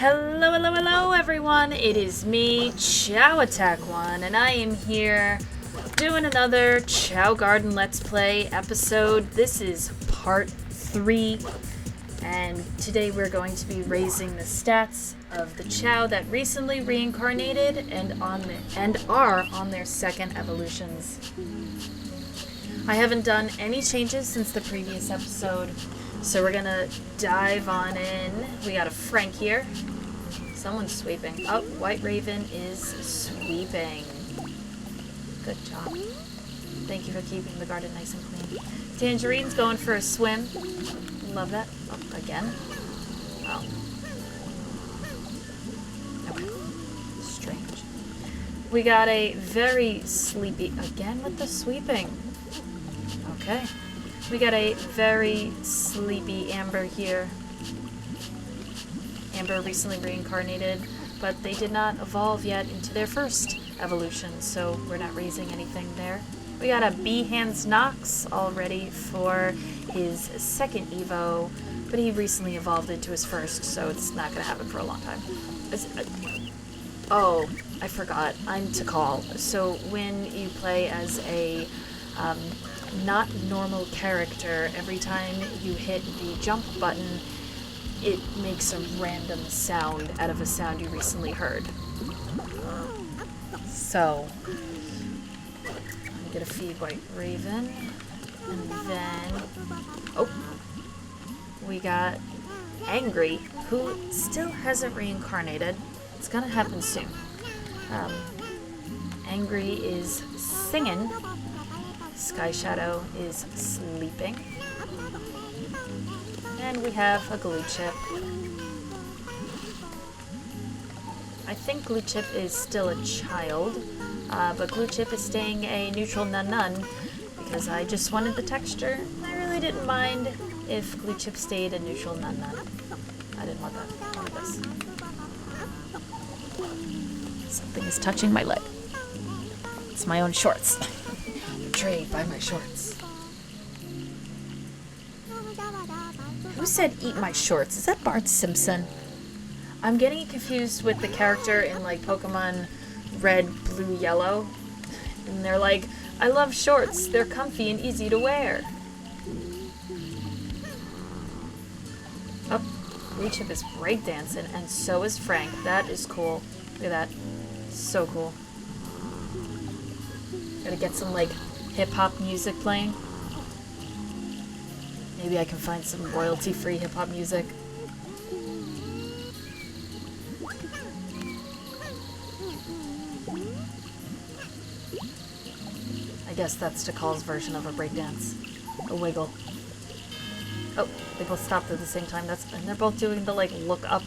Hello, hello, hello, everyone. It is me, Chao Attack One, and I am here doing another Chao Garden Let's Play episode. This is part 3, and today we're going to be raising the stats of the Chao that recently reincarnated and are on their second evolutions. I haven't done any changes since the previous episode, so we're gonna dive on in. We got a Frank here. Someone's sweeping. Oh, White Raven is sweeping. Good job. Thank you for keeping the garden nice and clean. Tangerine's going for a swim. Love that. Oh, again. Oh. Okay. Strange. We got a very sleepy... Again with the sweeping. Okay. We got a very sleepy Amber here. Amber recently reincarnated, but they did not evolve yet into their first evolution, so we're not raising anything there. We got a Behance Nox all ready for his second Evo, but he recently evolved into his first, so it's not going to happen for a long time. Oh, I forgot. I'm to call. So when you play as a not normal character, every time you hit the jump button, it makes a random sound out of a sound you recently heard. So, I'm gonna feed White Raven, and then, oh, we got Angry, who still hasn't reincarnated. It's gonna happen soon. Angry is singing. Sky Shadow is sleeping. And we have a Glue Chip. I think Glue Chip is still a child, but Glue Chip is staying a neutral nun-nun because I just wanted the texture. I really didn't mind if Glue Chip stayed a neutral nun-nun. I didn't want that. I wanted this. Something is touching my leg. It's my own shorts. Betrayed by my shorts. Who said eat my shorts? Is that Bart Simpson? I'm getting confused with the character in like Pokemon Red, Blue, Yellow. And they're like, I love shorts. They're comfy and easy to wear. Oh, Reachip is breakdancing, and so is Frank. That is cool. Look at that. So cool. Gotta get some like hip-hop music playing. Maybe I can find some royalty-free hip-hop music. I guess that's Takal's version of a breakdance. A wiggle. Oh, they both stopped at the same time. And they're both doing the, like, look-up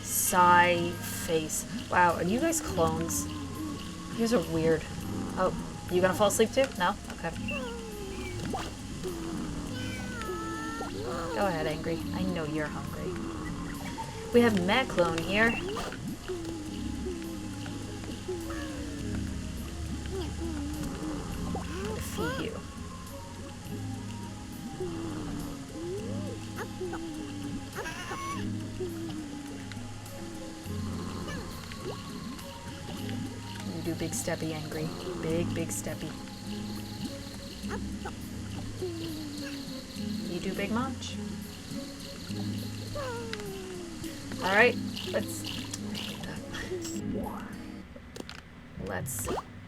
sigh face. Wow, are you guys clones? You guys are weird. Oh, you gonna fall asleep too? No? Okay. Go ahead, Angry. I know you're hungry. We have Maclone here. I'm gonna feed you. You do big steppy, Angry. Big steppy. You do big munch. Alright, let's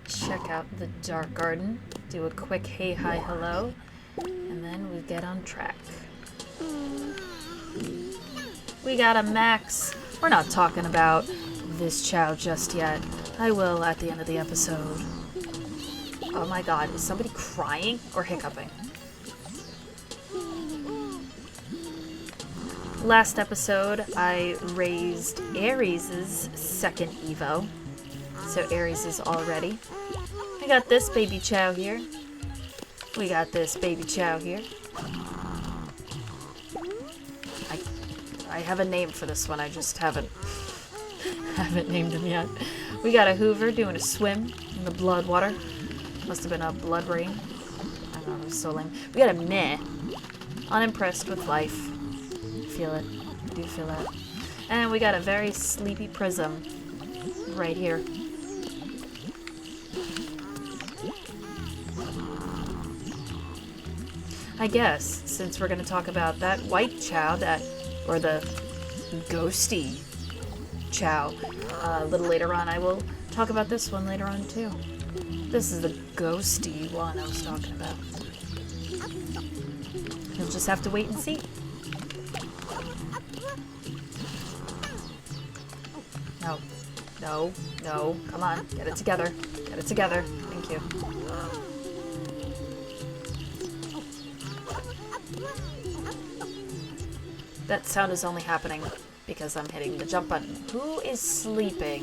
check out the Dark Garden, do a quick hey, hi, hello, and then we get on track. We got a Max. We're not talking about this Chao just yet. I will at the end of the episode. Oh my god, is somebody crying or hiccuping? Last episode, I raised Aries' second Evo. So Aries is all ready. We got this baby Chao here. We got this baby Chao here. I have a name for this one, I just haven't named him yet. We got a Hoover doing a swim in the blood water. Must have been a blood rain. I don't know, it was so lame. We got a Meh. Unimpressed with life. Feel it. I do feel that. And we got a very sleepy Prism right here. I guess, since we're going to talk about that white Chao, or the ghosty Chao, a little later on, I will talk about this one later on too. This is the ghosty one I was talking about. You'll just have to wait and see. No, no, no, come on, get it together. Get it together. Thank you. That sound is only happening because I'm hitting the jump button. Who is sleeping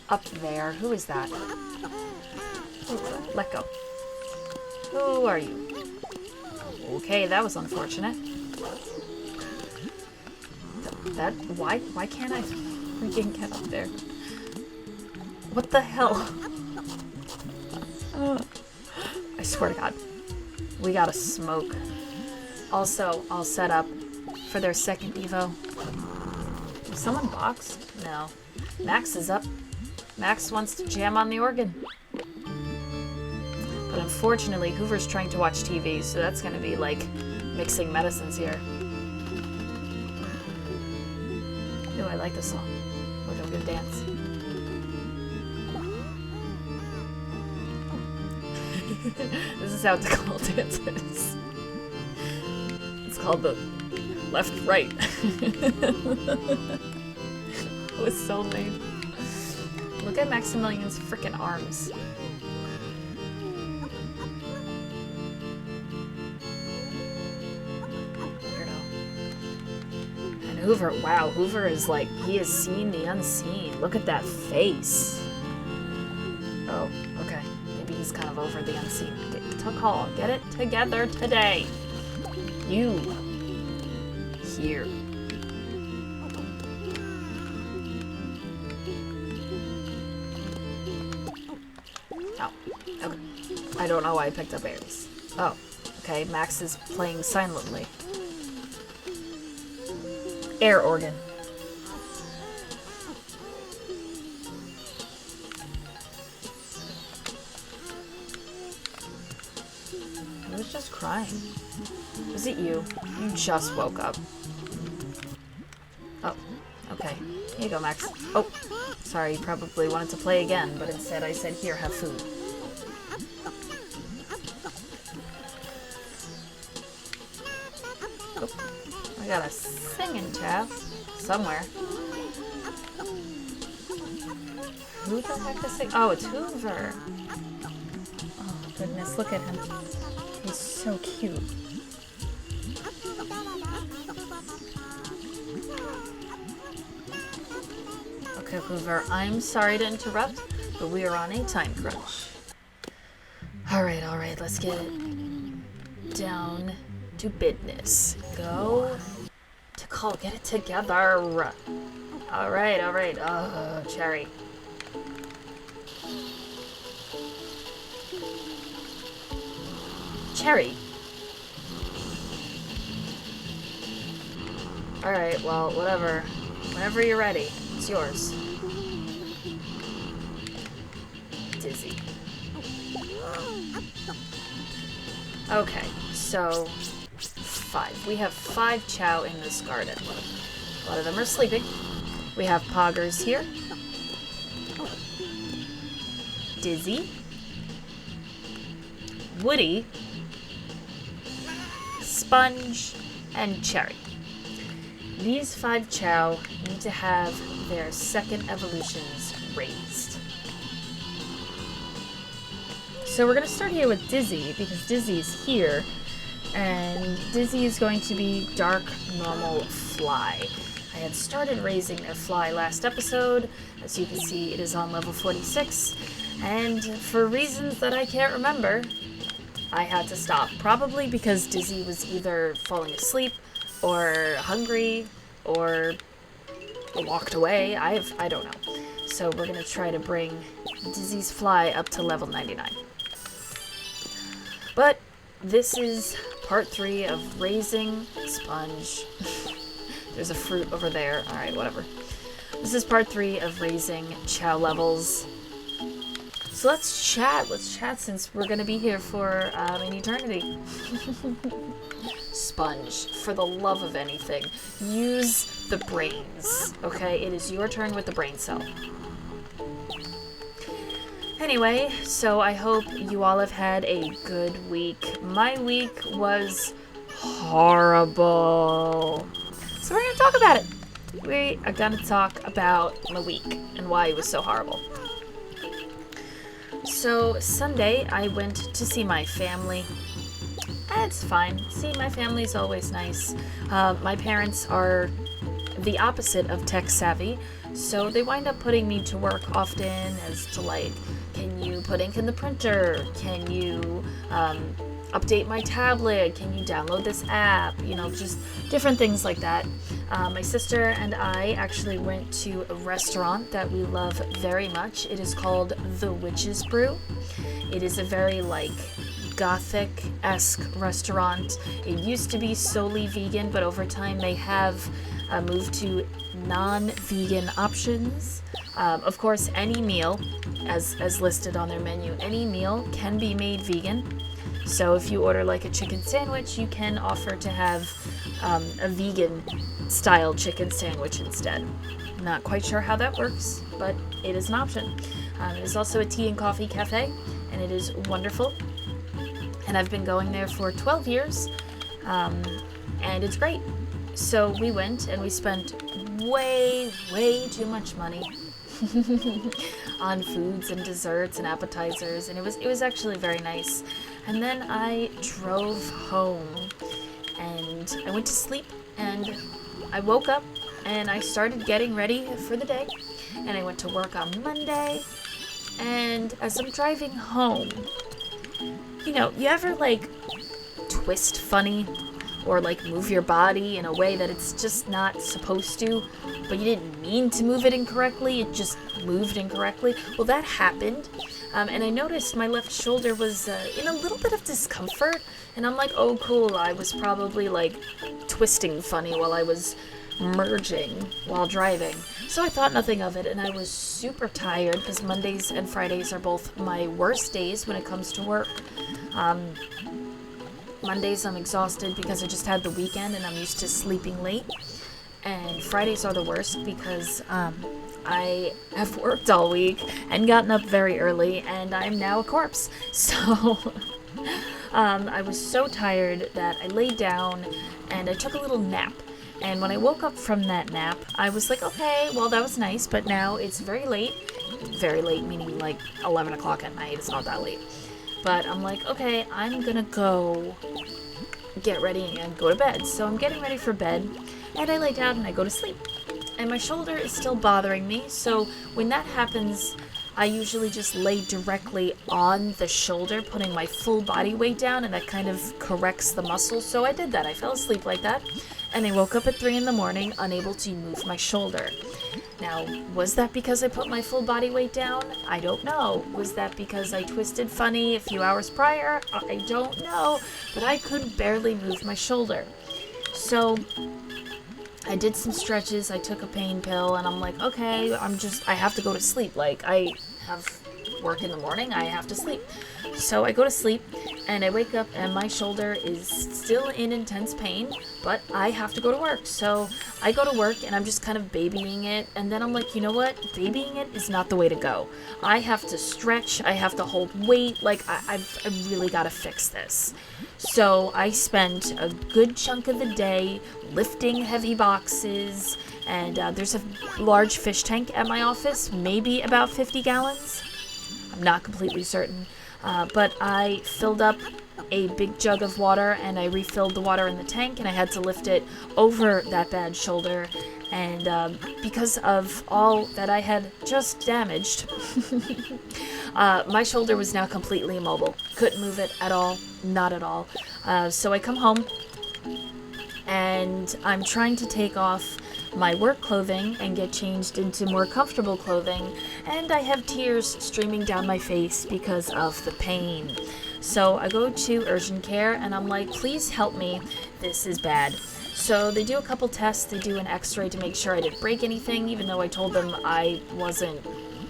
up there? Who is that? Let go. Who are you? Okay, that was unfortunate. Why can't I freaking get up there? What the hell? I swear to God. We gotta smoke. Also, I'll set up for their second Evo. Was someone boxed? No. Max is up. Max wants to jam on the organ. But unfortunately, Hoover's trying to watch TV, so that's gonna be like mixing medicines here. Ooh, I like this song. We're gonna go dance. This is how Dakal dances. It's called the left right. It was so lame. Look at Maximilian's freaking arms. Weirdo. And Hoover, wow, Hoover is like, he has seen the unseen. Look at that face. Oh, okay. Maybe he's kind of over the unseen. Dakal, get it together today. You. Here. Oh, okay. I don't know why I picked up Aries. Oh, okay. Max is playing silently. Air organ. I was just crying. Was it you? You just woke up. Oh, okay. Here you go, Max. Oh, sorry, you probably wanted to play again, but instead I said, here, have food. Oh, I got a singing Chao somewhere. Who the heck is singing? Oh, it's Hoover. Oh, goodness, look at him. He's so cute. Okay, Hoover, I'm sorry to interrupt, but we are on a time crunch. Alright, let's get it down to business. Go to call, get it together. Alright. Oh, Cherry. Cherry. Alright, well, whatever. Whenever you're ready, it's yours. Dizzy. Okay, so 5. We have 5 Chao in this garden. A lot of them are sleeping. We have Poggers here. Dizzy. Woody. Sponge. And Cherry. These 5 Chao need to have their second evolutions raised. So we're going to start here with Dizzy, because Dizzy is here, and Dizzy is going to be Dark Normal Fly. I had started raising their Fly last episode. As you can see, it is on level 46, and for reasons that I can't remember, I had to stop. Probably because Dizzy was either falling asleep, or hungry, or walked away. I don't know. So we're going to try to bring Dizzy's Fly up to level 99. But this is part 3 of raising Sponge. There's a fruit over there. Alright, whatever. This is part 3 of raising Chao levels. So let's chat. Let's chat since we're going to be here for an eternity. Sponge, for the love of anything, use the brains, okay? It is your turn with the brain cell. Anyway, so I hope you all have had a good week. My week was horrible. So we're going to talk about it. We are going to talk about my week and why it was so horrible. So Sunday, I went to see my family. It's fine. Seeing my family is always nice. My parents are the opposite of tech savvy, so they wind up putting me to work often as to like, can you put ink in the printer? Can you update my tablet? Can you download this app? You know, just different things like that. My sister and I actually went to a restaurant that we love very much. It is called The Witch's Brew. It is a very like Gothic-esque restaurant. It used to be solely vegan, but over time they have moved to non-vegan options. Of course, any meal, as listed on their menu, any meal can be made vegan. So if you order like a chicken sandwich, you can offer to have a vegan-style chicken sandwich instead. Not quite sure how that works, but it is an option. It is also a tea and coffee cafe, and it is wonderful. And I've been going there for 12 years, and it's great. So we went and we spent way too much money on foods and desserts and appetizers, and it was actually very nice. And then I drove home and I went to sleep, and I woke up and I started getting ready for the day, and I went to work on Monday. And as I'm driving home, you know, you ever like twist funny or like move your body in a way that it's just not supposed to, but you didn't mean to move it incorrectly, it just moved incorrectly? Well, that happened, and I noticed my left shoulder was in a little bit of discomfort, and I'm like, oh cool, I was probably like twisting funny while I was merging while driving. So I thought nothing of it, and I was super tired because Mondays and Fridays are both my worst days when it comes to work. Mondays I'm exhausted because I just had the weekend and I'm used to sleeping late. And Fridays are the worst because I have worked all week and gotten up very early, and I'm now a corpse. So I was so tired that I laid down and I took a little nap. And when I woke up from that nap, I was like, okay, well, that was nice, but now it's very late. Very late, meaning like 11 o'clock at night. It's not that late. But I'm like, okay, I'm gonna go get ready and go to bed. So I'm getting ready for bed, and I lay down and I go to sleep. And my shoulder is still bothering me, so when that happens, I usually just lay directly on the shoulder, putting my full body weight down, and that kind of corrects the muscle. So I did that. I fell asleep like that, and I woke up at 3 in the morning, unable to move my shoulder. Now, was that because I put my full body weight down? I don't know. Was that because I twisted funny a few hours prior? I don't know. But I could barely move my shoulder. So I did some stretches, I took a pain pill, and I'm like, okay, I have to go to sleep. Like, I have work in the morning, I have to sleep. So I go to sleep, and I wake up, and my shoulder is still in intense pain, but I have to go to work. So I go to work, and I'm just kind of babying it, and then I'm like, you know what? Babying it is not the way to go. I have to stretch, I have to hold weight, like, I've really got to fix this. So I spent a good chunk of the day lifting heavy boxes, and there's a large fish tank at my office, maybe about 50 gallons. I'm not completely certain, but I filled up a big jug of water, and I refilled the water in the tank, and I had to lift it over that bad shoulder. And because of all that I had just damaged, my shoulder was now completely immobile. Couldn't move it at all, not at all. So I come home, and I'm trying to take off my work clothing and get changed into more comfortable clothing, and I have tears streaming down my face because of the pain. So I go to urgent care, and I'm like, please help me, this is bad. So they do a couple tests. They do an x-ray to make sure I didn't break anything, even though I told them I wasn't,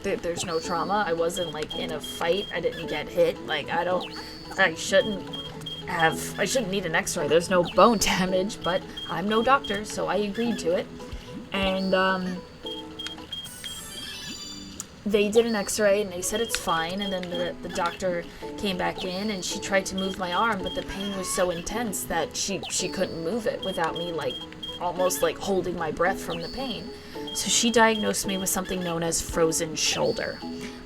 there's no trauma. I wasn't, like, in a fight. I didn't get hit. Like, I shouldn't need an x-ray. There's no bone damage, but I'm no doctor, so I agreed to it. And, they did an x-ray and they said it's fine, and then the doctor came back in and she tried to move my arm, but the pain was so intense that she couldn't move it without me, like, almost like holding my breath from the pain. So she diagnosed me with something known as frozen shoulder.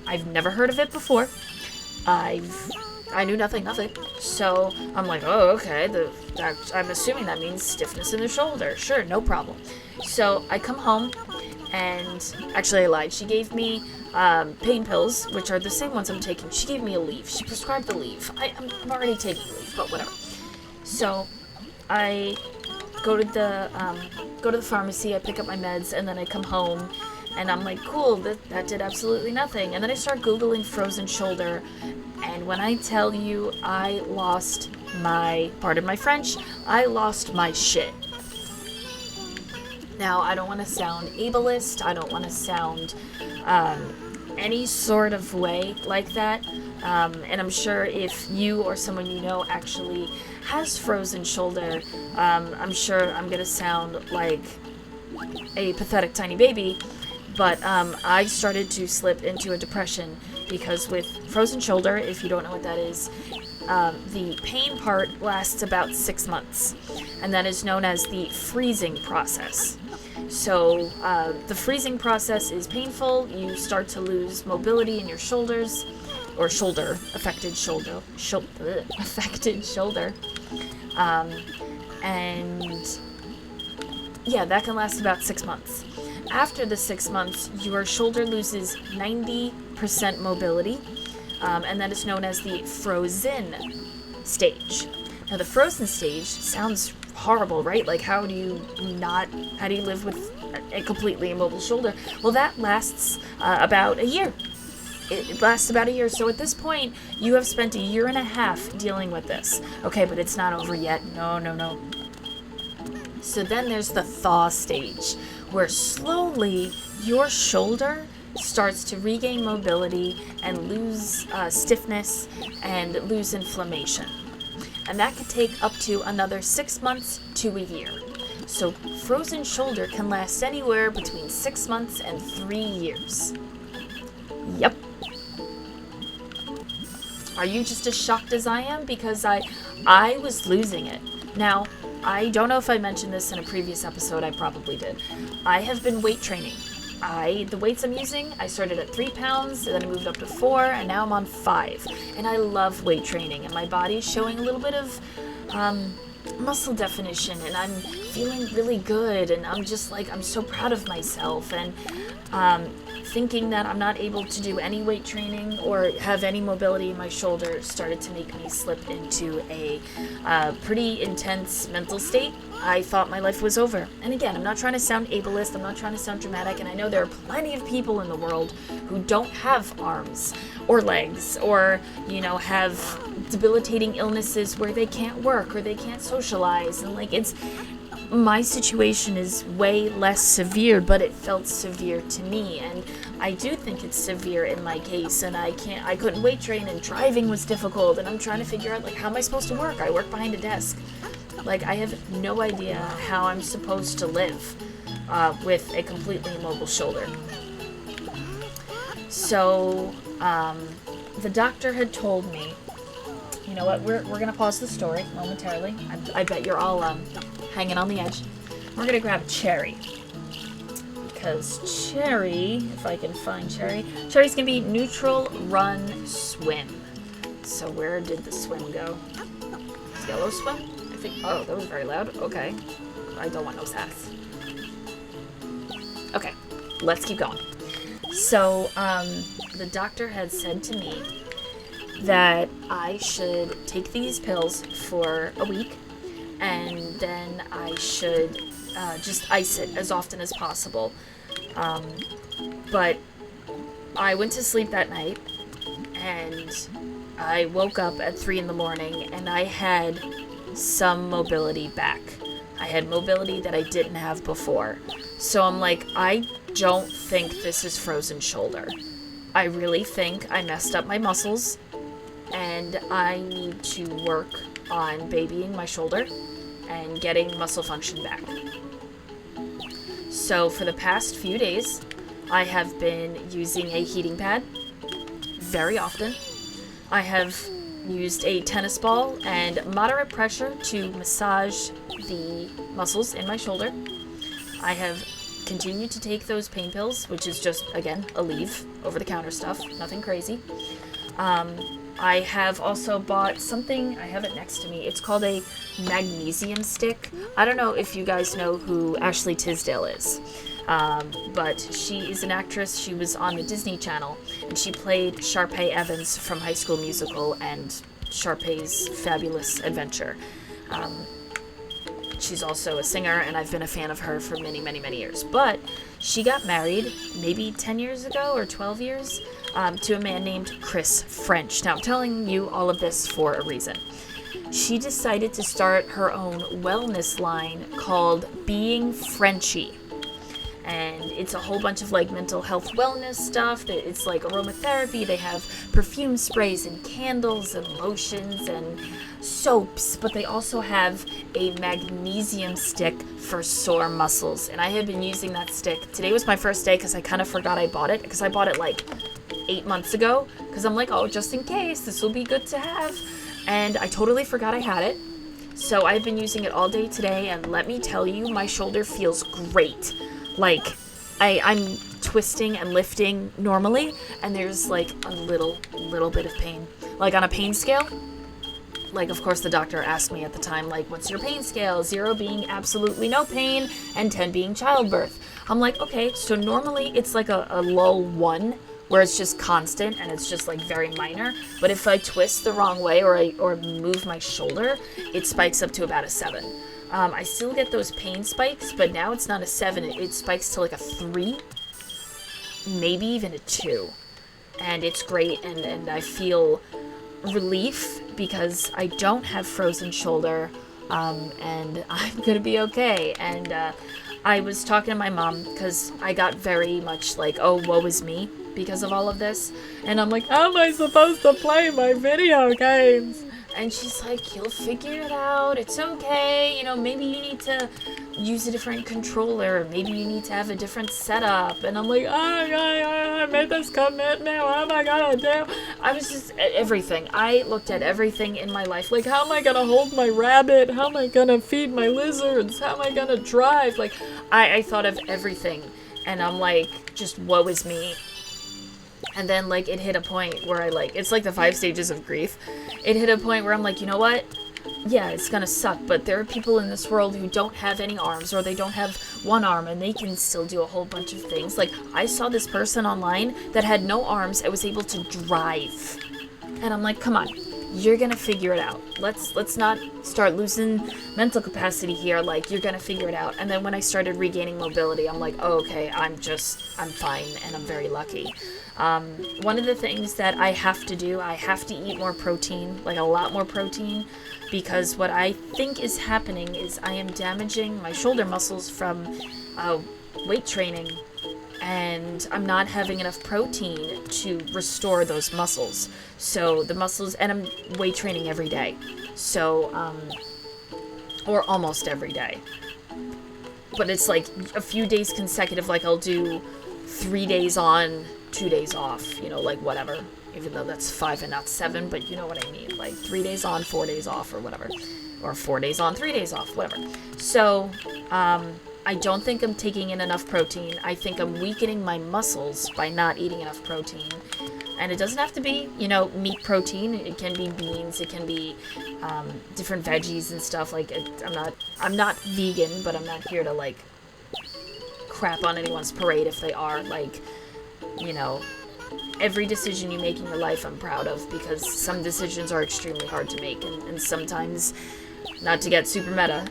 I've never heard of it before. I knew nothing of it. So I'm like, oh, okay, I'm assuming that means stiffness in the shoulder. Sure, no problem. So I come home, and actually I lied. She gave me pain pills, which are the same ones I'm taking. She gave me a leave. She prescribed the leave. I'm already taking leave, but whatever. So I go to the pharmacy, I pick up my meds, and then I come home, and I'm like, cool, that did absolutely nothing. And then I start Googling frozen shoulder, and when I tell you I lost my, pardon my French, I lost my shit. Now, I don't want to sound ableist, I don't want to sound any sort of way like that, and I'm sure if you or someone you know actually has frozen shoulder, I'm sure I'm going to sound like a pathetic tiny baby, but I started to slip into a depression because with frozen shoulder, if you don't know what that is, the pain part lasts about 6 months, and that is known as the freezing process. So the freezing process is painful. You start to lose mobility in your shoulders, or affected shoulder, and yeah, that can last about 6 months. After the 6 months, your shoulder loses 90% mobility, and that is known as the frozen stage. Now, the frozen stage sounds horrible, right? Like, how do you live with a completely immobile shoulder? Well, that lasts about a year. It lasts about a year. So at this point, you have spent a year and a half dealing with this. Okay, but it's not over yet. No. So then there's the thaw stage, where slowly your shoulder starts to regain mobility and lose stiffness and lose inflammation. And that could take up to another 6 months to a year. So frozen shoulder can last anywhere between 6 months and 3 years. Yep. Are you just as shocked as I am? Because I was losing it. Now, I don't know if I mentioned this in a previous episode. I probably did. I have been weight training. The weights I'm using, I started at 3 pounds, and then I moved up to 4, and now I'm on 5. And I love weight training, and my body's showing a little bit of muscle definition, and I'm feeling really good, and I'm just like, I'm so proud of myself, and thinking that I'm not able to do any weight training or have any mobility in my shoulder started to make me slip into a pretty intense mental state. I thought my life was over. And again, I'm not trying to sound ableist, I'm not trying to sound dramatic, and I know there are plenty of people in the world who don't have arms or legs or, have debilitating illnesses where they can't work or they can't socialize, and my situation is way less severe, but it felt severe to me, and I do think it's severe in my case, and I couldn't weight train, and driving was difficult, and I'm trying to figure out, how am I supposed to work? I work behind a desk. I have no idea how I'm supposed to live with a completely immobile shoulder. So, the doctor had told me, you know what, we're going to pause the story momentarily. I bet you're all hanging on the edge. We're going to grab Cherry. Because Cherry, if I can find Cherry's going to be neutral, run, swim. So where did the swim go? Yellow swim? I think. Oh, that was very loud. Okay. I don't want no sass. Okay, let's keep going. So, the doctor had said to me that I should take these pills for a week, and then I should just ice it as often as possible. But I went to sleep that night, and I woke up at 3 in the morning, and I had some mobility back. I had mobility that I didn't have before. So I'm like, I don't think this is frozen shoulder. I really think I messed up my muscles, and I need to work on babying my shoulder and getting muscle function back. So for the past few days, I have been using a heating pad very often. I have used a tennis ball and moderate pressure to massage the muscles in my shoulder. I have continued to take those pain pills, which is just, again, Aleve, over-the-counter stuff, nothing crazy. I have also bought something, I have it next to me, it's called a magnesium stick. I don't know if you guys know who Ashley Tisdale is, but she is an actress. She was on the Disney Channel, and she played Sharpay Evans from High School Musical and Sharpay's Fabulous Adventure. She's also a singer, and I've been a fan of her for many, many, many years. But she got married maybe 10 years ago or 12 years to a man named Chris French. Now, I'm telling you all of this for a reason. She decided to start her own wellness line called Being Frenchy. And it's a whole bunch of like mental health wellness stuff. It's like aromatherapy. They have perfume sprays and candles and lotions and soaps, but they also have a magnesium stick for sore muscles. And I have been using that stick. Today was my first day because I kind of forgot I bought it, because I bought it like 8 months ago, because I'm like, oh, just in case, this will be good to have. And I totally forgot I had it. So I've been using it all day today, and let me tell you, my shoulder feels great. Like, I'm twisting and lifting normally, and there's like a little bit of pain. Like on a pain scale, like of course the doctor asked me at the time, like, what's your pain scale? 0 being absolutely no pain, and 10 being childbirth. I'm like, okay, so normally it's like a lull 1, where it's just constant and it's just like very minor. But if I twist the wrong way or move my shoulder, it spikes up to about a 7. I still get those pain spikes, but now it's not a 7. It spikes to like a 3, maybe even a 2. And it's great, and I feel relief because I don't have frozen shoulder, and I'm going to be okay. And I was talking to my mom because I got very much like, oh, woe is me because of all of this. And I'm like, how am I supposed to play my video games? And she's like, you'll figure it out. It's okay. You know, maybe you need to use a different controller. Maybe you need to have a different setup. And I'm like, oh, God, I made this commitment. What am I going to do? I was just everything. I looked at everything in my life. Like, how am I going to hold my rabbit? How am I going to feed my lizards? How am I going to drive? Like, I thought of everything. And I'm like, just woe is me. And then, like, it hit a point where it's like the 5 stages of grief. It hit a point where I'm like, you know what? Yeah, it's gonna suck, but there are people in this world who don't have any arms, or they don't have one arm, and they can still do a whole bunch of things. Like, I saw this person online that had no arms and was able to drive. And I'm like, come on, you're gonna figure it out. Let's not start losing mental capacity here. Like, you're gonna figure it out. And then when I started regaining mobility, I'm like, oh, okay, I'm fine, and I'm very lucky. One of the things that I have to do, I have to eat more protein, like a lot more protein, because what I think is happening is I am damaging my shoulder muscles from weight training, and I'm not having enough protein to restore those muscles. So the muscles, and I'm weight training every day, so, or almost every day. But it's like a few days consecutive, like I'll do 3 days on, 2 days off, you know, like whatever, even though that's 5 and not 7, but you know what I mean, like 3 days on, 4 days off, or whatever, or 4 days on, 3 days off, whatever. So, I don't think I'm taking in enough protein. I think I'm weakening my muscles by not eating enough protein. And it doesn't have to be, you know, meat protein. It can be beans. It can be different veggies and stuff. Like, I'm not vegan, but I'm not here to, like, crap on anyone's parade if they are. Like, you know, every decision you make in your life I'm proud of, because some decisions are extremely hard to make, and sometimes, not to get super meta,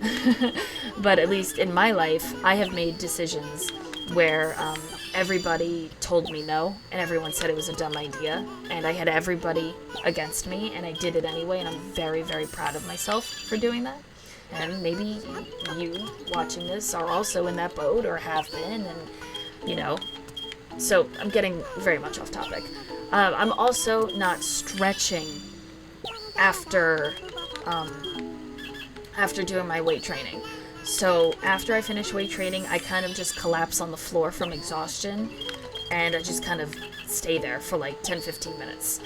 but at least in my life, I have made decisions where everybody told me no, and everyone said it was a dumb idea, and I had everybody against me, and I did it anyway, and I'm very, very proud of myself for doing that. And maybe you watching this are also in that boat or have been, and, you know. So I'm getting very much off topic. I'm also not stretching after doing my weight training. So after I finish weight training, I kind of just collapse on the floor from exhaustion, and I just kind of stay there for like 10-15 minutes.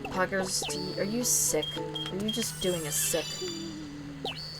Poggers, are you sick? Are you just doing a sick?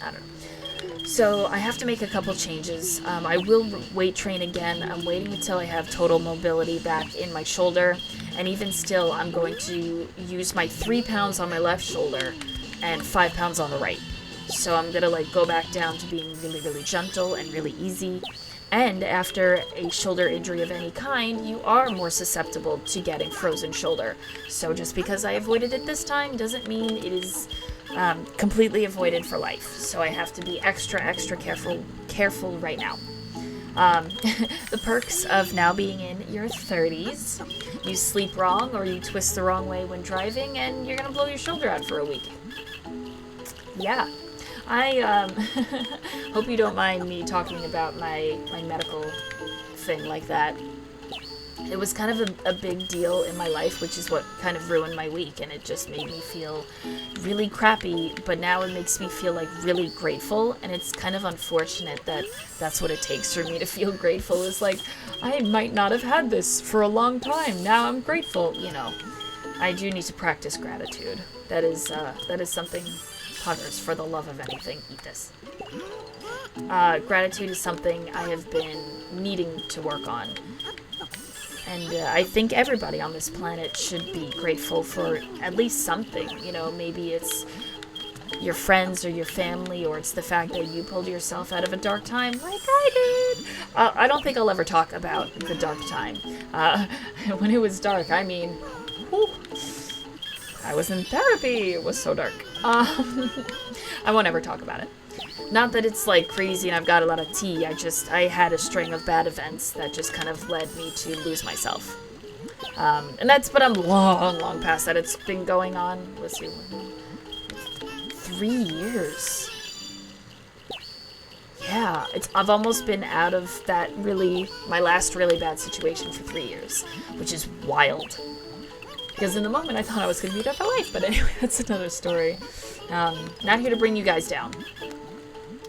I don't know. So I have to make a couple changes. I will weight train again. I'm waiting until I have total mobility back in my shoulder, and even still, I'm going to use my 3 pounds on my left shoulder and 5 pounds on the right. So I'm gonna like go back down to being really, really gentle and really easy. And after a shoulder injury of any kind, you are more susceptible to getting frozen shoulder. So just because I avoided it this time doesn't mean it is completely avoided for life. So I have to be extra, extra careful right now. The perks of now being in your 30s: you sleep wrong or you twist the wrong way when driving, and you're gonna blow your shoulder out for a week. Yeah. I hope you don't mind me talking about my medical thing like that. It was kind of a big deal in my life, which is what kind of ruined my week, and it just made me feel really crappy, but now it makes me feel like really grateful, and it's kind of unfortunate that that's what it takes for me to feel grateful. Is like, I might not have had this for a long time, now I'm grateful, you know. I do need to practice gratitude. That is something. Poggers, for the love of anything, eat this. Gratitude is something I have been needing to work on. And I think everybody on this planet should be grateful for at least something. You know, maybe it's your friends or your family, or it's the fact that you pulled yourself out of a dark time like I did. I don't think I'll ever talk about the dark time. When it was dark, I mean, whew, I was in therapy. It was so dark. I won't ever talk about it. Not that it's like crazy and I've got a lot of tea. I had a string of bad events that just kind of led me to lose myself. But I'm long past that. It's been going on, let's see, 3 years. Yeah, I've almost been out of my last really bad situation for 3 years, which is wild. Because in the moment I thought I was going to be there for life, but anyway, that's another story. Not here to bring you guys down,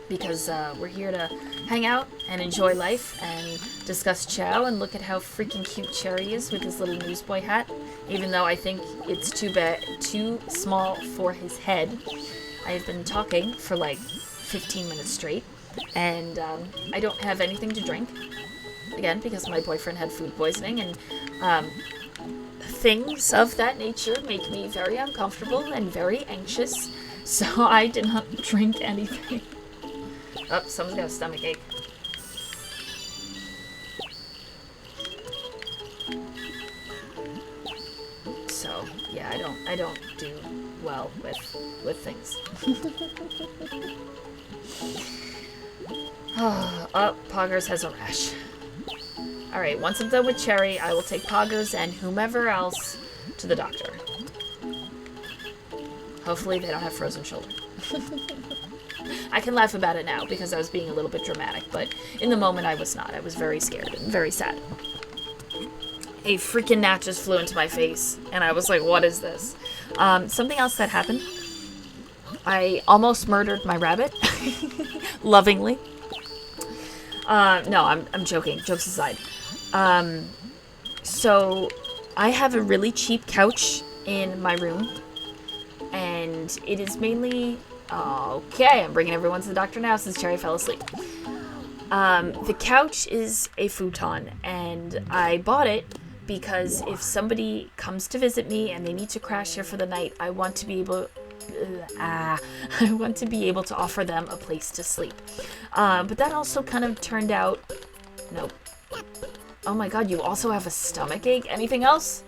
because we're here to hang out and enjoy life and discuss Chao and look at how freaking cute Cherry is with his little newsboy hat, even though I think it's too small for his head. I've been talking for like 15 minutes straight, and I don't have anything to drink, again, because my boyfriend had food poisoning, and things of that nature make me very uncomfortable and very anxious, so I did not drink anything. Oh, someone's got a stomach ache. So, yeah, I don't do well with things. Oh, Poggers has a rash. Alright, once I'm done with Cherry, I will take Poggers and whomever else to the doctor. Hopefully they don't have frozen shoulder. I can laugh about it now because I was being a little bit dramatic, but in the moment I was not. I was very scared and very sad. A freaking gnat just flew into my face, and I was like, what is this? Something else that happened. I almost murdered my rabbit. Lovingly. No, I'm joking. Jokes aside. So I have a really cheap couch in my room, and it is mainly... Okay, I'm bringing everyone to the doctor now since Cherry fell asleep. The couch is a futon, and I bought it because if somebody comes to visit me and they need to crash here for the night, I want to be able to offer them a place to sleep. But that also kind of turned out... Nope. Oh my god, you also have a stomach ache? Anything else?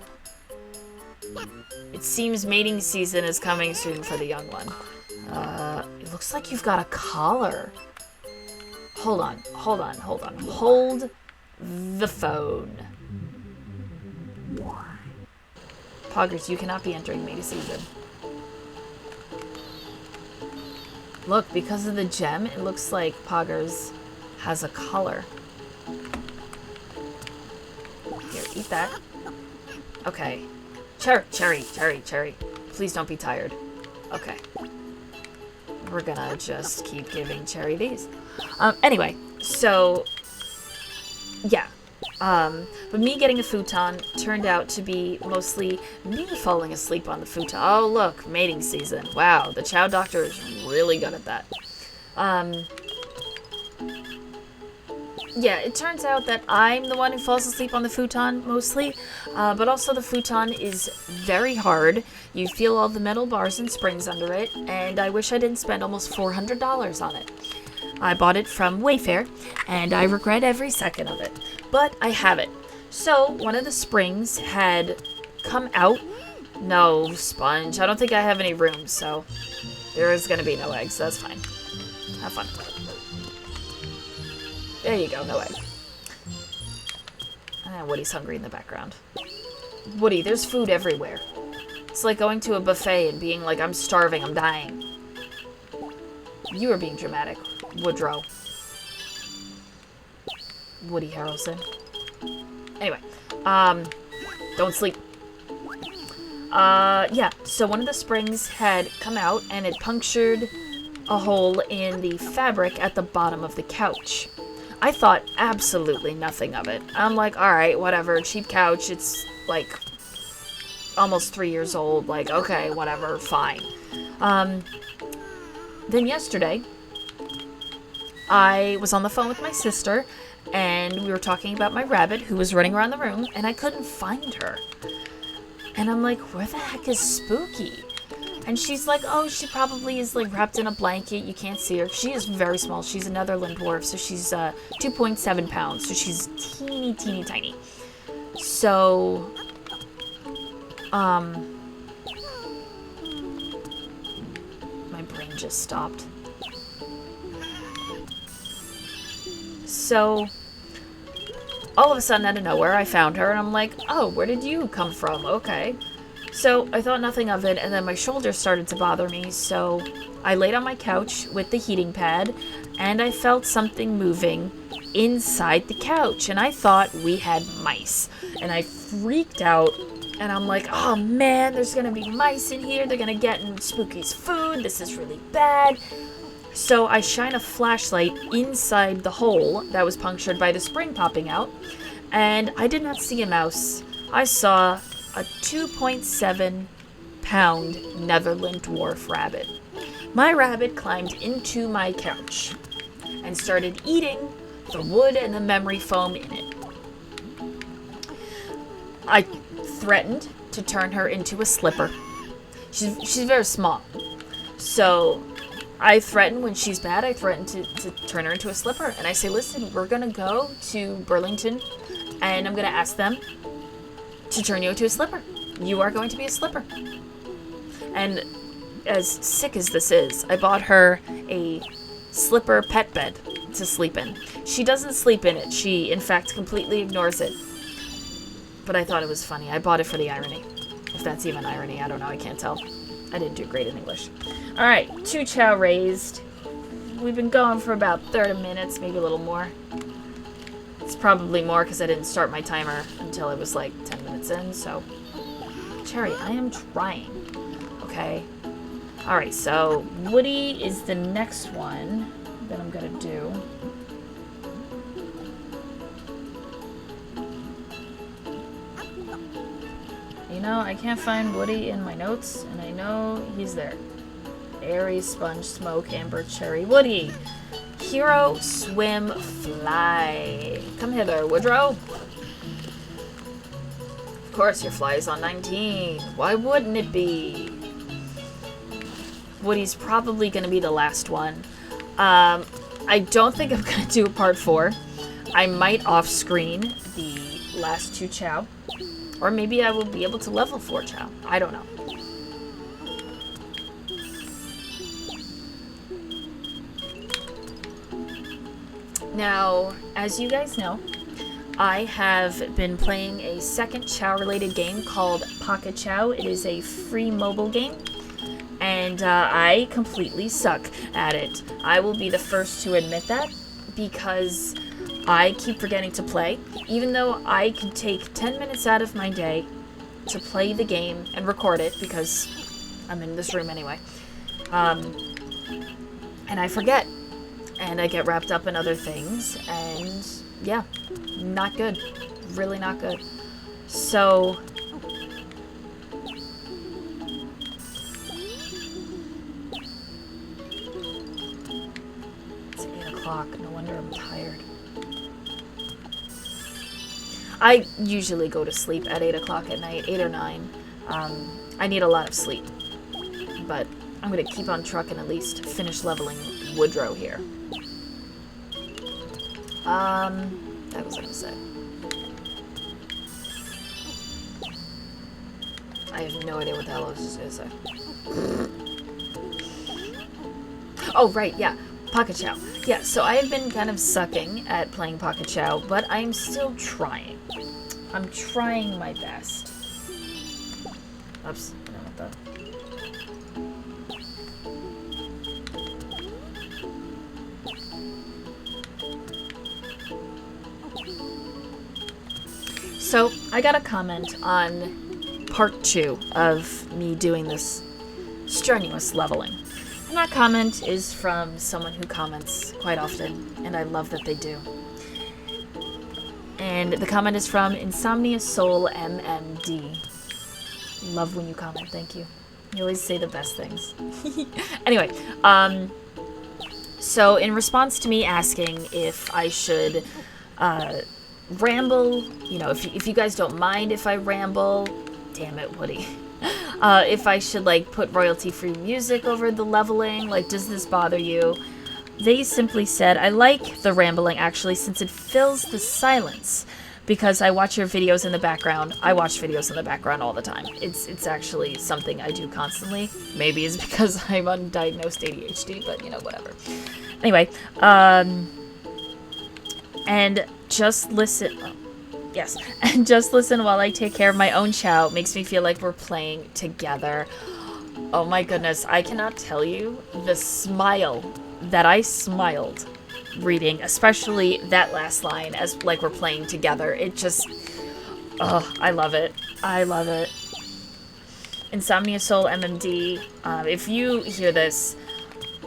It seems mating season is coming soon for the young one. It looks like you've got a collar. Hold on. Hold the phone. Poggers, you cannot be entering mating season. Look, because of the gem, it looks like Poggers has a collar. Here, eat that. Okay. Cherry. Please don't be tired. Okay. We're gonna just keep giving Cherry these. Anyway, so... yeah. But me getting a futon turned out to be mostly me falling asleep on the futon. Oh, look, mating season. Wow, the Chao doctor is really good at that. Yeah, it turns out that I'm the one who falls asleep on the futon mostly, but also the futon is very hard. You feel all the metal bars and springs under it, and I wish I didn't spend almost $400 on it. I bought it from Wayfair, and I regret every second of it. But I have it. So, one of the springs had come out. No, sponge. I don't think I have any room, so there is going to be no eggs. That's fine. Have fun. There you go, no egg. And Woody's hungry in the background. Woody, there's food everywhere. It's like going to a buffet and being like, I'm starving, I'm dying. You are being dramatic, Woodrow. Woody Harrelson. Anyway, don't sleep. Yeah, so one of the springs had come out and it punctured a hole in the fabric at the bottom of the couch. I thought absolutely nothing of it. I'm like, alright, whatever, cheap couch, it's like almost 3 years old, like, okay, whatever, fine. Then yesterday, I was on the phone with my sister, and we were talking about my rabbit who was running around the room, and I couldn't find her. And I'm like, where the heck is Spooky? And she's like, oh, she probably is like wrapped in a blanket. You can't see her. She is very small. She's a Netherland dwarf, so she's 2.7 pounds. So she's teeny, teeny, tiny. So, my brain just stopped. So, all of a sudden, out of nowhere, I found her, and I'm like, oh, where did you come from? Okay. So, I thought nothing of it, and then my shoulders started to bother me, so I laid on my couch with the heating pad, and I felt something moving inside the couch, and I thought we had mice. And I freaked out, and I'm like, oh man, there's gonna be mice in here, they're gonna get in Spooky's food, this is really bad. So I shine a flashlight inside the hole that was punctured by the spring popping out, and I did not see a mouse. I saw a 2.7 pound Netherland dwarf rabbit. My rabbit climbed into my couch and started eating the wood and the memory foam in it. I threatened to turn her into a slipper. She's very small. So I threaten when she's bad, I threaten to turn her into a slipper. And I say, listen, we're going to go to Burlington and I'm going to ask them to turn you into a slipper. You are going to be a slipper. And as sick as this is, I bought her a slipper pet bed to sleep in. She doesn't sleep in it. She, in fact, completely ignores it. But I thought it was funny. I bought it for the irony. If that's even irony, I don't know. I can't tell. I didn't do great in English. Alright, 2 chow raised. We've been going for about 30 minutes, maybe a little more. It's probably more because I didn't start my timer until it was like 10 minutes in, so... Cherry, I am trying. Okay. Alright, so Woody is the next one that I'm gonna do. You know, I can't find Woody in my notes, and I know he's there. Airy, Sponge, Smoke, Amber, Cherry, Woody! Hero, Swim, Fly. Come hither, Woodrow. Of course, your fly is on 19. Why wouldn't it be? Woody's probably going to be the last one. I don't think I'm going to do a part 4. I might off-screen the last 2 chow. Or maybe I will be able to level 4 chow. I don't know. Now, as you guys know, I have been playing a second chow-related game called Pocket Chow. It is a free mobile game. And I completely suck at it. I will be the first to admit that, because I keep forgetting to play, even though I could take 10 minutes out of my day to play the game and record it, because I'm in this room anyway. And I forget, and I get wrapped up in other things, and yeah, not good. Really not good. So it's 8 o'clock. No wonder I'm tired. I usually go to sleep at 8 o'clock at night, 8 or 9. I need a lot of sleep, but I'm gonna keep on trucking, at least finish leveling Woodrow here. That was what I gonna say. I have no idea what the hell I was just gonna say. Oh, right, yeah. Pocket Chao. Yeah, so I have been kind of sucking at playing Pocket Chao, but I'm still trying. I'm trying my best. Oops, I don't know what that. So, I got a comment on part 2 of me doing this strenuous leveling. And that comment is from someone who comments quite often, and I love that they do. And the comment is from Insomnia Soul MMD. Love when you comment, thank you. You always say the best things. Anyway, so in response to me asking if I should ramble, you know, if you guys don't mind if I ramble, damn it, Woody. If I should, like, put royalty-free music over the leveling, like, does this bother you? They simply said, I like the rambling, actually, since it fills the silence, because I watch your videos in the background. I watch videos in the background all the time. It's actually something I do constantly. Maybe it's because I'm undiagnosed ADHD, but, you know, whatever. Anyway, and just listen... Yes, and just listen while I take care of my own Chao. It makes me feel like we're playing together. Oh my goodness, I cannot tell you the smile that I smiled reading, especially that last line, as like we're playing together. It just, oh, I love it. I love it. Insomnia Soul MMD, if you hear this,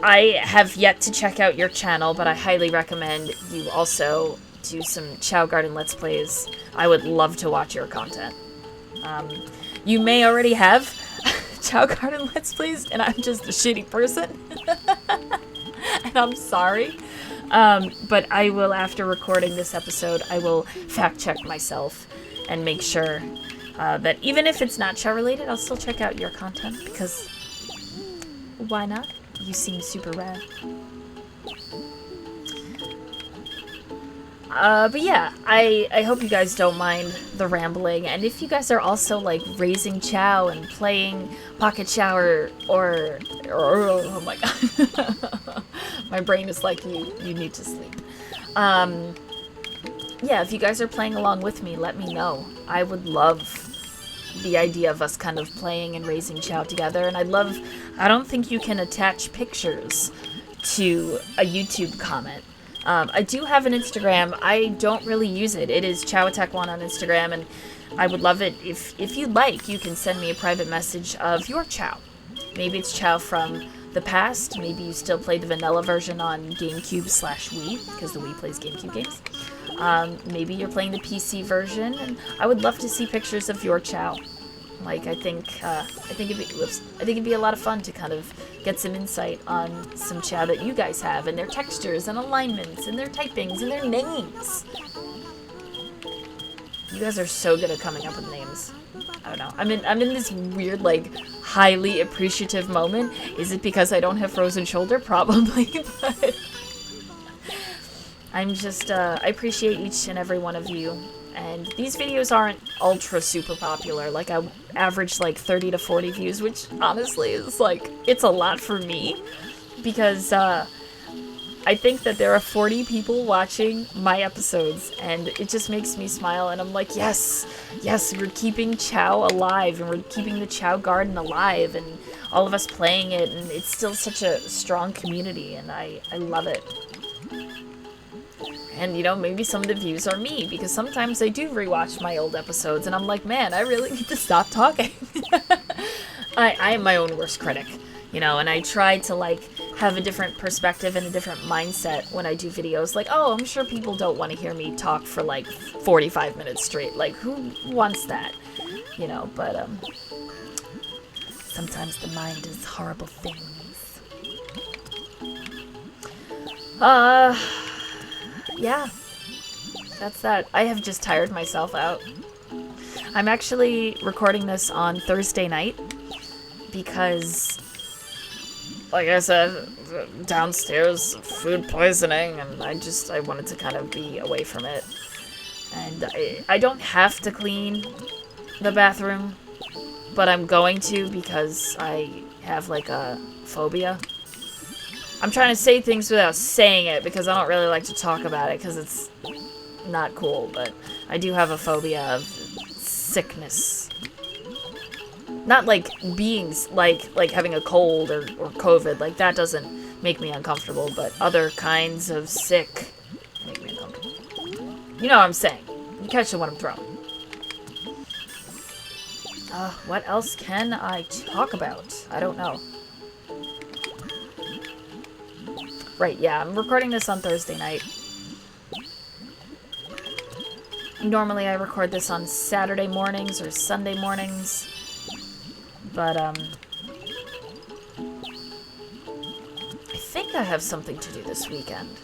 I have yet to check out your channel, but I highly recommend you also do some Chao Garden Let's Plays. I would love to watch your content. You may already have Chao Garden Let's Plays, and I'm just a shitty person. And I'm sorry. But I will, after recording this episode, I will fact check myself and make sure that even if it's not Chao related, I'll still check out your content, because why not? You seem super rad. But yeah, I hope you guys don't mind the rambling, and if you guys are also, like, raising Chao and playing Pocket Chao or oh my god, my brain is like, you need to sleep. Yeah, if you guys are playing along with me, let me know. I would love the idea of us kind of playing and raising Chao together, and I don't think you can attach pictures to a YouTube comment. I do have an Instagram. I don't really use it. It is Chao Attack 1 on Instagram, and I would love it if you'd like, you can send me a private message of your Chao. Maybe it's Chao from the past. Maybe you still play the vanilla version on GameCube/Wii, because the Wii plays GameCube games. Maybe you're playing the PC version, and I would love to see pictures of your Chao. Like, I think it'd be a lot of fun to kind of get some insight on some Chao that you guys have, and their textures and alignments and their typings and their names. You guys are so good at coming up with names. I don't know. I'm in this weird, like, highly appreciative moment. Is it because I don't have frozen shoulder? Probably, but I'm just I appreciate each and every one of you. And these videos aren't ultra super popular. Like, I average like 30 to 40 views, which honestly is like, it's a lot for me, because I think that there are 40 people watching my episodes, and it just makes me smile, and I'm like, yes, we're keeping Chao alive, and we're keeping the Chao Garden alive, and all of us playing it, and it's still such a strong community, and I love it. And, you know, maybe some of the views are me, because sometimes I do rewatch my old episodes, and I'm like, man, I really need to stop talking. I am my own worst critic, you know, and I try to, like, have a different perspective and a different mindset when I do videos. Like, oh, I'm sure people don't want to hear me talk for, like, 45 minutes straight. Like, who wants that? You know, but, sometimes the mind does horrible things. Yeah. That's that. I have just tired myself out. I'm actually recording this on Thursday night because, like I said, downstairs food poisoning, and I wanted to kind of be away from it. And I don't have to clean the bathroom, but I'm going to because I have like a phobia. I'm trying to say things without saying it because I don't really like to talk about it because it's not cool, but I do have a phobia of sickness. Not like beings, like having a cold or COVID, like that doesn't make me uncomfortable, but other kinds of sick make me uncomfortable. You know what I'm saying. You catch what I'm throwing. What else can I talk about? I don't know. Right, yeah, I'm recording this on Thursday night. Normally I record this on Saturday mornings or Sunday mornings. But, I think I have something to do this weekend.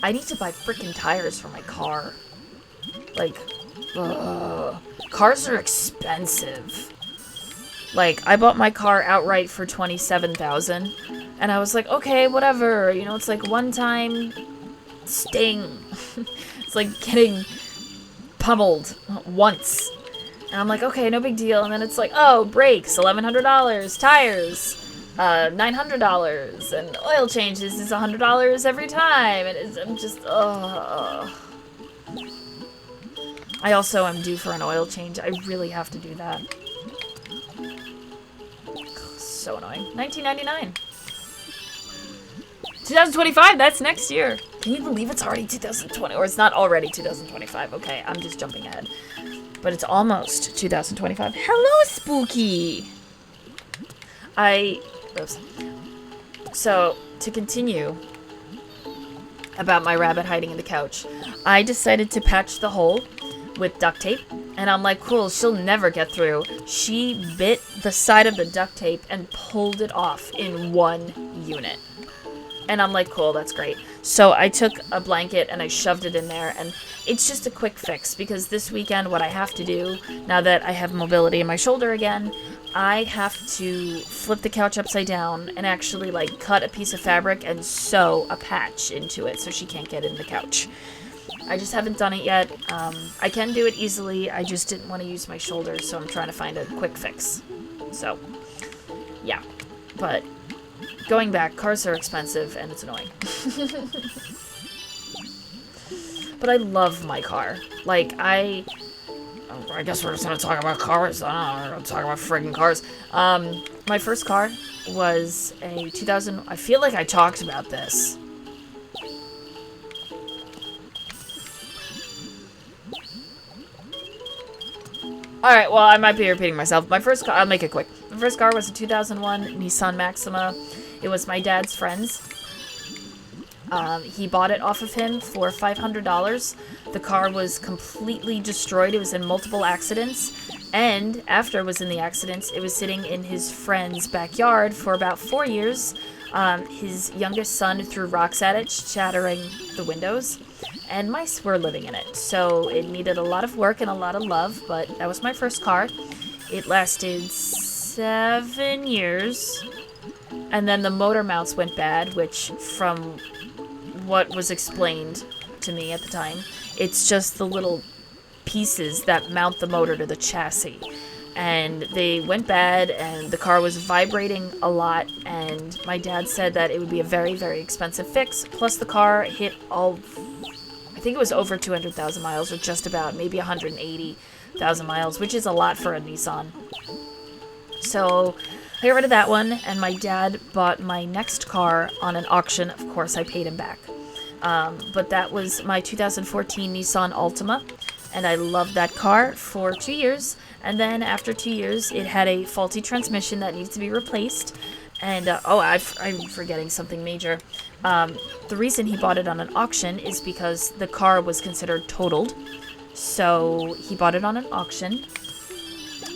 I need to buy frickin' tires for my car. Like, cars are expensive. Like, I bought my car outright for $27,000, and I was like, okay, whatever. You know, it's like one-time sting. It's like getting pummeled once. And I'm like, okay, no big deal. And then it's like, oh, brakes, $1,100, tires, $900, and oil changes is $100 every time. And I'm just, I also am due for an oil change. I really have to do that. So annoying. $19.99. 2025, that's next year. Can you believe it's already 2020? Or it's not already 2025. Okay, I'm just jumping ahead. But it's almost 2025. Hello, Spooky! Oops. So, to continue about my rabbit hiding in the couch, I decided to patch the hole with duct tape. And I'm like, cool, she'll never get through. She bit the side of the duct tape and pulled it off in one unit. And I'm like, cool, that's great. So I took a blanket and I shoved it in there, and it's just a quick fix because this weekend what I have to do, now that I have mobility in my shoulder again, I have to flip the couch upside down and actually like cut a piece of fabric and sew a patch into it so she can't get in the couch. I just haven't done it yet. I can do it easily, I just didn't want to use my shoulder, so I'm trying to find a quick fix. So, yeah. But going back, cars are expensive and it's annoying. But I love my car. Like, I guess we're just gonna talk about cars. I don't know, we're gonna talk about friggin' cars. My first car was a 2000, I feel like I talked about this. Alright, well, I might be repeating myself. My first car, I'll make it quick. My first car was a 2001 Nissan Maxima. It was my dad's friend's. He bought it off of him for $500. The car was completely destroyed. It was in multiple accidents. And after it was in the accidents, it was sitting in his friend's backyard for about 4 years. His youngest son threw rocks at it, shattering the windows. And mice were living in it. So it needed a lot of work and a lot of love, but that was my first car. It lasted 7 years. And then the motor mounts went bad, which from what was explained to me at the time, it's just the little pieces that mount the motor to the chassis. and they went bad, and the car was vibrating a lot, and my dad said that it would be a very, very expensive fix. Plus, the car hit I think it was over 200,000 miles, or just about, maybe 180,000 miles, which is a lot for a Nissan. So I got rid of that one, and my dad bought my next car on an auction. Of course, I paid him back. But that was my 2014 Nissan Altima, and I loved that car for 2 years. And then after 2 years, it had a faulty transmission that needs to be replaced. And, I'm forgetting something major. The reason he bought it on an auction is because the car was considered totaled. So he bought it on an auction,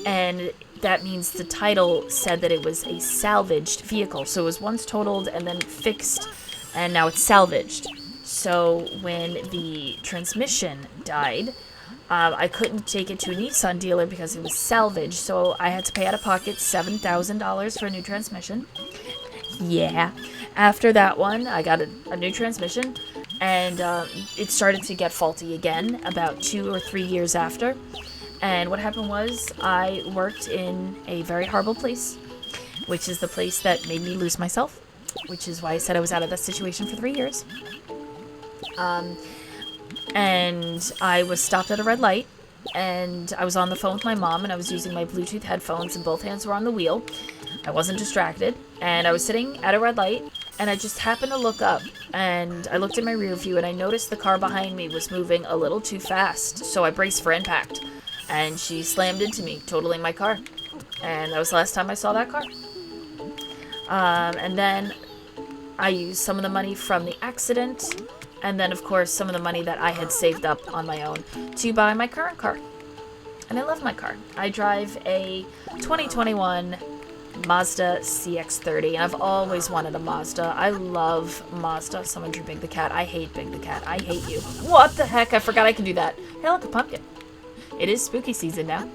and that means the title said that it was a salvaged vehicle. So it was once totaled and then fixed, and now it's salvaged. So when the transmission died, I couldn't take it to a Nissan dealer because it was salvaged. So I had to pay out of pocket $7,000 for a new transmission. Yeah. After that one, I got a new transmission, and it started to get faulty again about 2 or 3 years after. And what happened was I worked in a very horrible place, which is the place that made me lose myself, which is why I said I was out of that situation for 3 years. And I was stopped at a red light, and I was on the phone with my mom, and I was using my Bluetooth headphones, and both hands were on the wheel. I wasn't distracted, and I was sitting at a red light, and I just happened to look up, and I looked at my rear view, and I noticed the car behind me was moving a little too fast, so I braced for impact, and she slammed into me, totaling my car. And that was the last time I saw that car. And then I used some of the money from the accident, and then, of course, some of the money that I had saved up on my own to buy my current car. And I love my car. I drive a 2021 Mazda CX-30, and I've always wanted a Mazda. I love Mazda. Someone drew Big the Cat. I hate Big the Cat. I hate you. What the heck? I forgot I can do that. Hey, look, a pumpkin. It is spooky season now.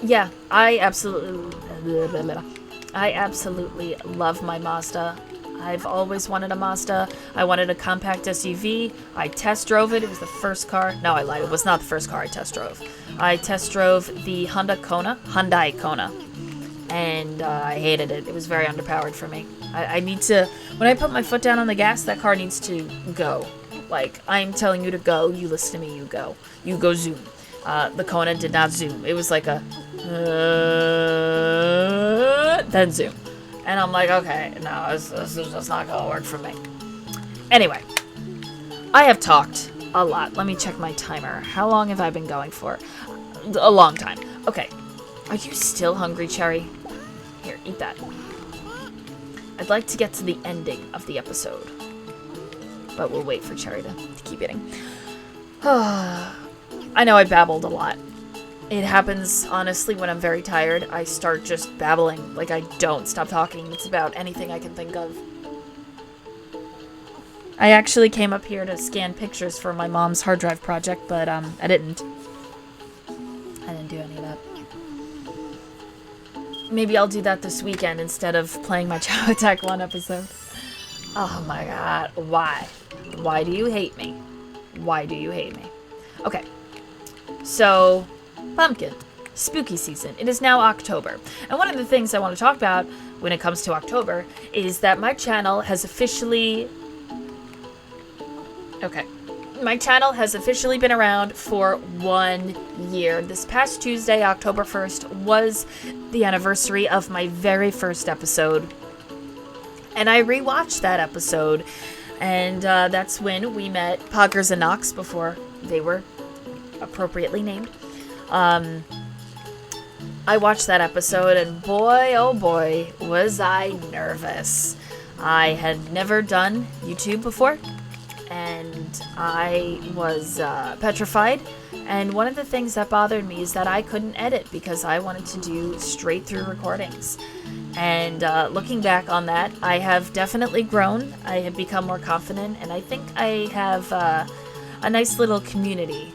Yeah, I absolutely love my Mazda. I've always wanted a Mazda. I wanted a compact SUV. I test drove it. It was the first car. No, I lied. It was not the first car I test drove. I test drove the Hyundai Kona. And I hated it. It was very underpowered for me. I need to... When I put my foot down on the gas, that car needs to go. Like, I'm telling you to go. You listen to me. You go. You go zoom. The Kona did not zoom. It was like a... then zoom. And I'm like, okay, no, this is just not going to work for me. Anyway, I have talked a lot. Let me check my timer. How long have I been going for? A long time. Okay. Are you still hungry, Cherry? Here, eat that. I'd like to get to the ending of the episode, but we'll wait for Cherry to keep eating. I know I babbled a lot. It happens, honestly, when I'm very tired. I start just babbling. Like, I don't stop talking. It's about anything I can think of. I actually came up here to scan pictures for my mom's hard drive project, but I didn't. I didn't do any of that. Maybe I'll do that this weekend instead of playing my Chao Attack 1 episode. Oh my god. Why? Why do you hate me? Why do you hate me? Okay. So... pumpkin. Spooky season. It is now October. And one of the things I want to talk about when it comes to October is that my channel has officially... Okay. My channel has officially been around for 1 year. This past Tuesday, October 1st, was the anniversary of my very first episode. And I rewatched that episode. And that's when we met Poggers and Knox before they were appropriately named. I watched that episode, and boy, oh boy, was I nervous. I had never done YouTube before, and I was petrified. And one of the things that bothered me is that I couldn't edit because I wanted to do straight through recordings. And looking back on that, I have definitely grown. I have become more confident, and I think I have a nice little community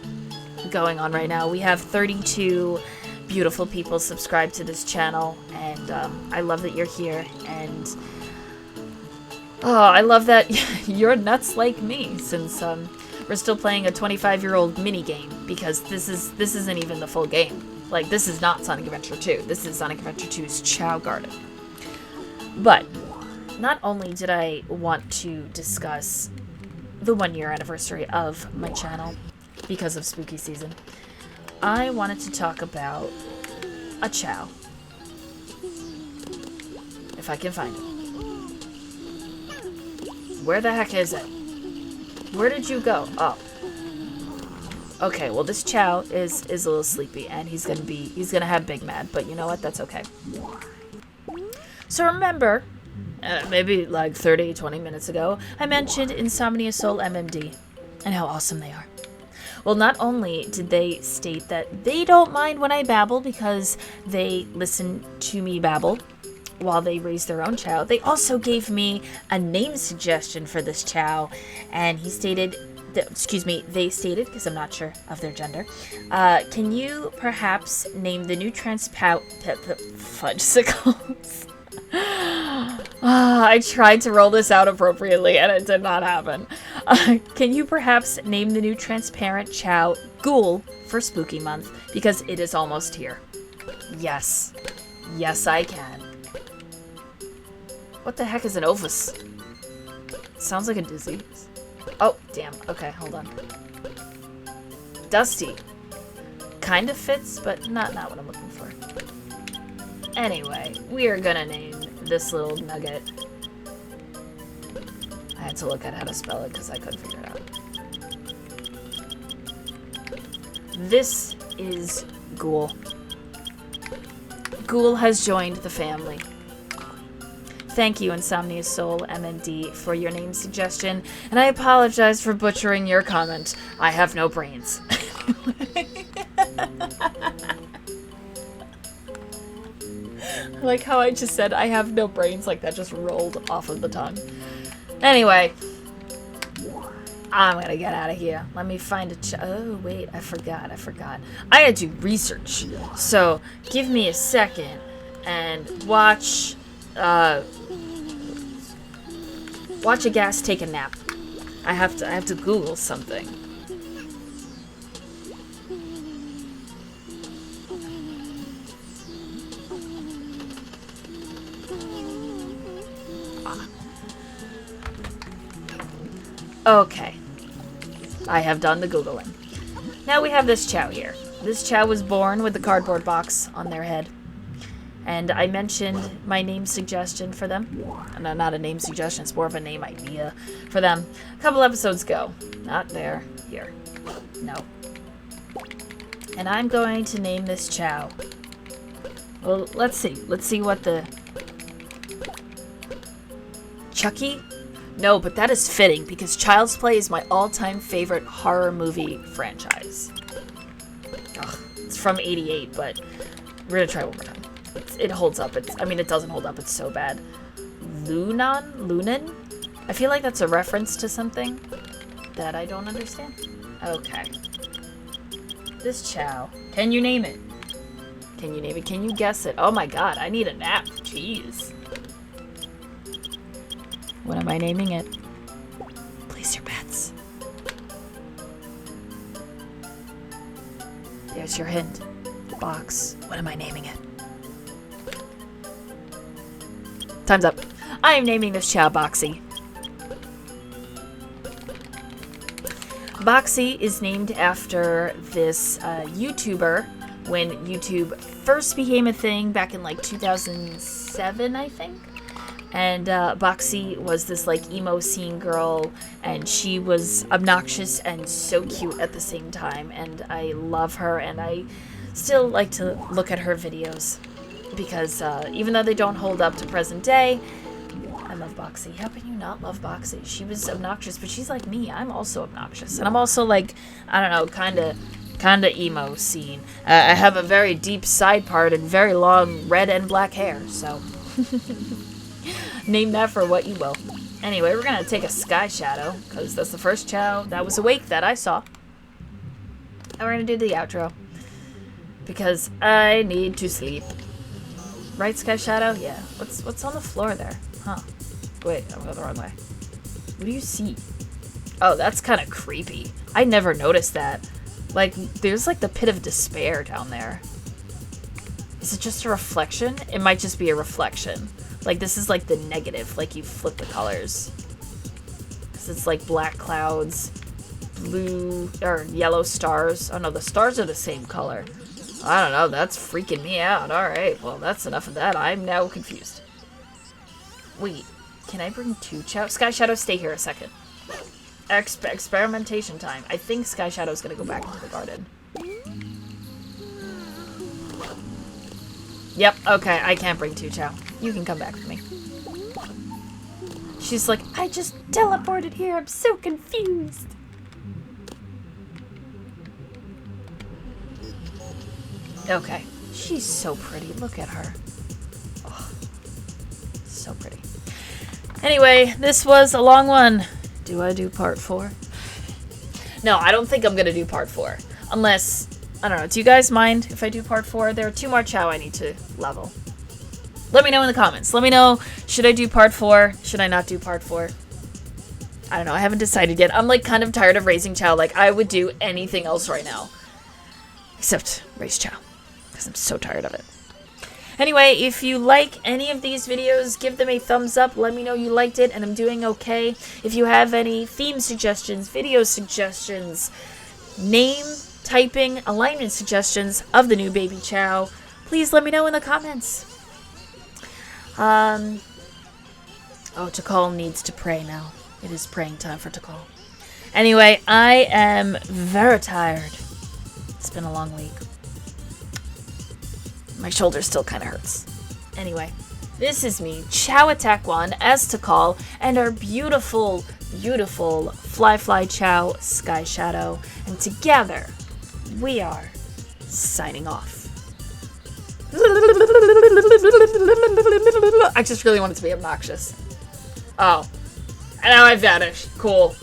going on right now. We have 32 beautiful people subscribed to this channel, and I love that you're here, and I love that you're nuts like me, since we're still playing a 25-year-old mini game because this isn't even the full game. Like, this is not Sonic Adventure 2. This is Sonic Adventure 2's Chao Garden. But not only did I want to discuss the 1-year anniversary of my channel because of spooky season, I wanted to talk about a Chao. If I can find it. Where the heck is it? Where did you go? Oh. Okay, well this Chao is a little sleepy and he's gonna have Big Mad, but you know what? That's okay. So remember, maybe like 20 minutes ago, I mentioned Insomnia Soul MMD and how awesome they are. Well, not only did they state that they don't mind when I babble because they listen to me babble while they raise their own Chao, they also gave me a name suggestion for this Chao, and he stated, they stated, because I'm not sure of their gender, can you perhaps name the new fudgesicles? I tried to roll this out appropriately and it did not happen. Can you perhaps name the new transparent Chao Ghoul for Spooky Month? Because it is almost here. Yes. Yes, I can. What the heck is an ophis? Sounds like a disease. Oh, damn. Okay, hold on. Dusty. Kind of fits, but not what I'm looking for. Anyway, we are gonna name this little nugget. I had to look at how to spell it because I couldn't figure it out. This is Ghoul. Ghoul has joined the family. Thank you, Insomnia Soul MND, for your name suggestion, and I apologize for butchering your comment. I have no brains. Like how I just said I have no brains, like that just rolled off of the tongue. Anyway, I'm gonna get out of here. Let me find a oh, wait, I forgot. I had to do research. So, give me a second and watch a gas take a nap. I have to Google something. Okay. I have done the Googling. Now we have this Chao here. This Chao was born with the cardboard box on their head. And I mentioned my name suggestion for them. No, not a name suggestion, it's more of a name idea for them. A couple episodes ago. Not there. Here. No. And I'm going to name this Chao. Well, let's see. Let's see what the... Chucky? No, but that is fitting because Child's Play is my all-time favorite horror movie franchise. Ugh, it's from '88, but we're gonna try one more time. It holds up. I mean, it doesn't hold up. It's so bad. Lunan? I feel like that's a reference to something that I don't understand. Okay. This Chao. Can you name it? Can you name it? Can you guess it? Oh my god, I need a nap. Jeez. What am I naming it? Place your bets. There's your hint. Box. What am I naming it? Time's up. I am naming this Chao Boxy. Boxy is named after this YouTuber when YouTube first became a thing back in like 2007, I think. And Boxy was this like emo scene girl, and she was obnoxious and so cute at the same time, and I love her, and I still like to look at her videos because even though they don't hold up to present day, I love Boxy. How can you not love Boxy? She was obnoxious, but she's like me. I'm also obnoxious, and I'm also like, I don't know, kind of emo scene. I have a very deep side part and very long red and black hair, so... Name that for what you will. Anyway, we're gonna take a sky shadow, because that's the first Chao that was awake that I saw. And we're gonna do the outro. Because I need to sleep. Right, sky shadow? Yeah. What's on the floor there? Huh. Wait, I'm going the wrong way. What do you see? Oh, that's kind of creepy. I never noticed that. Like, there's like the pit of despair down there. Is it just a reflection? It might just be a reflection. Like, this is like the negative, like you flip the colors. Because it's like black clouds, blue, or yellow stars. Oh no, the stars are the same color. I don't know, that's freaking me out. Alright, well, that's enough of that. I'm now confused. Wait, can I bring 2 Chao? Sky Shadow, stay here a second. Experimentation time. I think Sky Shadow's gonna go back into the garden. Yep, okay, I can't bring 2 Chao. You can come back with me. She's like, I just teleported here, I'm so confused. Okay, she's so pretty, look at her. Oh, so pretty. Anyway, this was a long one. Do I do part 4? No, I don't think I'm gonna do part 4. Unless, I don't know, do you guys mind if I do part 4? There are 2 more Chao I need to level. Let me know in the comments. Let me know, should I do part 4? Should I not do part 4? I don't know, I haven't decided yet. I'm like kind of tired of raising Chao. Like, I would do anything else right now. Except raise Chao. Because I'm so tired of it. Anyway, if you like any of these videos, give them a thumbs up. Let me know you liked it and I'm doing okay. If you have any theme suggestions, video suggestions, name, typing, alignment suggestions of the new baby Chao, please let me know in the comments. Oh, Takal needs to pray now. It is praying time for Takal. Anyway, I am very tired. It's been a long week. My shoulder still kind of hurts. Anyway, this is me, Chao Attack 1, as Takal, and our beautiful, beautiful Fly Chao, Sky Shadow, and together, we are signing off. I just really want it to be obnoxious. Oh, and now I vanish. Cool.